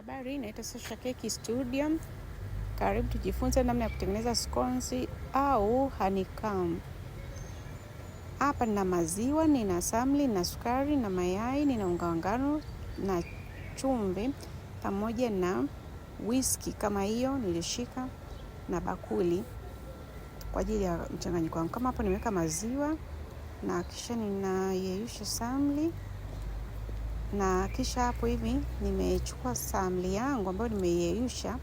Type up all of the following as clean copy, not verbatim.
Habari, naitwa Sasha Cake Studio. Karibu tujifunze namna ya kutengeneza scones au honeycomb. Hapa nina maziwa, nina samli, nina sukari, na mayai, nina unga wa ngano, na chumvi, pamoja na whisky kama hiyo nilishika, na bakuli kwa ajili ya mchanganyiko wangu. Kama hapo nimeweka maziwa na kisha ninayeyusha samli. Na kisha hapo hivi nimechukua samli yangu ambayo nimeyeyusha,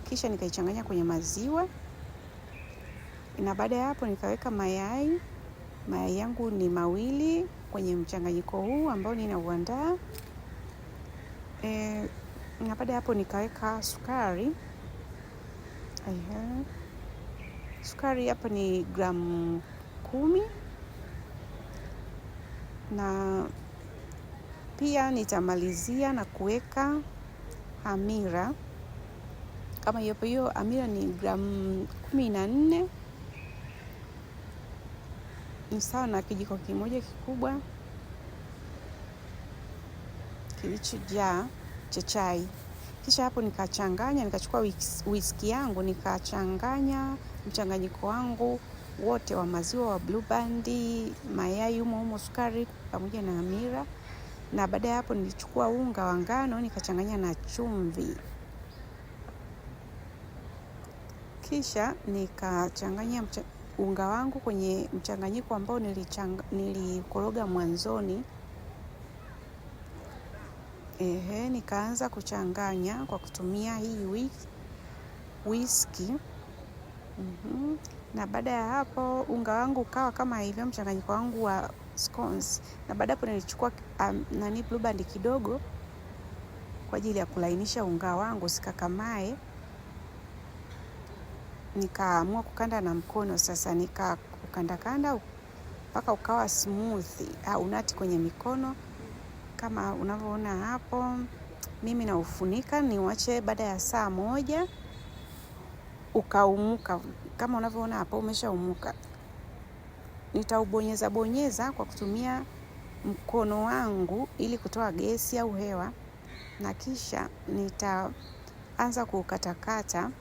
kisha nikaichanganya kwenye maziwa. Na baada ya hapo nikaweka mayai. Mayai yangu ni mawili kwenye mchanganyiko huu ambao ninauandaa. Na baada ya hapo nikaweka sukari. Sukari hapa ni gramu 10. Na pia nitamalizia na kuweka hamira. Kama hiyo hamira ni gramu 14. Ni sawa na kijiko kimoja kikubwa kilichojaa cha chai. Kisha hapo nikachanganya, nikachukua whisky yangu, nikachanganya mchanganyiko wangu wote wa maziwa, wa Blue Band, mayai humo, sukari pamoja na hamira. Na baada ya hapo nilichukua unga wa ngano nikachanganya na chumvi. Kisha nikachanganya unga wangu kwenye mchanganyiko ambao nilikoroga mwanzoni. Nikaanza kuchanganya kwa kutumia hii whisky. Na baada ya hapo unga wangu ukawa kama hivyo, mchanganyiko wangu wa scones. Na baada hapo nilichukua Blue Band kidogo kwa ajili ya kulainisha unga wangu usikakamae. Nikaamua kukanda na mkono sasa, nikakanda mpaka ukawa smooth au nati kwenye mikono kama unavyoona hapo. Mimi na ufunika niwache baada ya saa 1 ukaumuka. Kama unavyoona hapo umeshaumuka. Nitaubonyeza kwa kutumia mkono wangu ili kutoa gesi au hewa, na kisha nitaanza kukatakata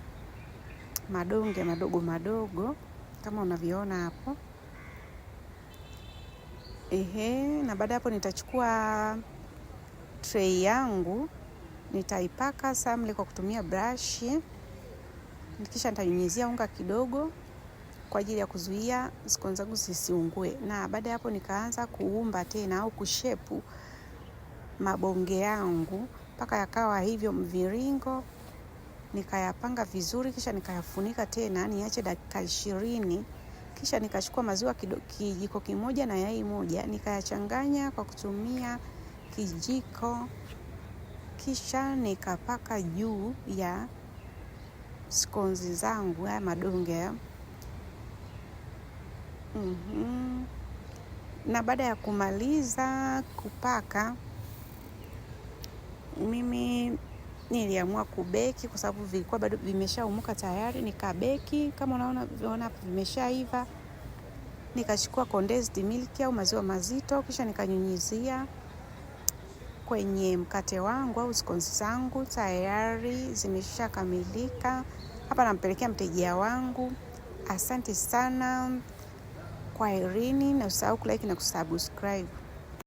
madonge madogo kama unavyoona hapo. Na baada hapo nitachukua tray yangu, nitaipaka samli kwa kutumia brush. Kisha nitanyunyizia unga kidogo kwa ajili ya kuzuia scones zangu zisiungue. Na baada hapo nikaanza kuumba tena au kushepu mabonge yangu mpaka yakawa hivyo mviringo. Nikayapanga vizuri, kisha nikayafunika tena niache dakika 20. Kisha nikachukua maziwa kijiko kimoja na yai moja, nikayachanganya kwa kutumia kijiko. Kisha nikapaka juu ya scones zangu haya madonge. Na baada ya kumaliza kupaka, mimi niliamua kubeki kwa sababu vilikuwa bado vimeshaumuka tayari. Nikabeki kama unaona hapo vimeshaiva. Nikachukua condensed milk au maziwa mazito, kisha nikanyunyizia kwenye mkate wangu au scones zangu. Tayari zimeshakamilika. Hapa nampelekea mteja wangu. Asante sana. Kwaherini, na usahau kulike na kusubscribe.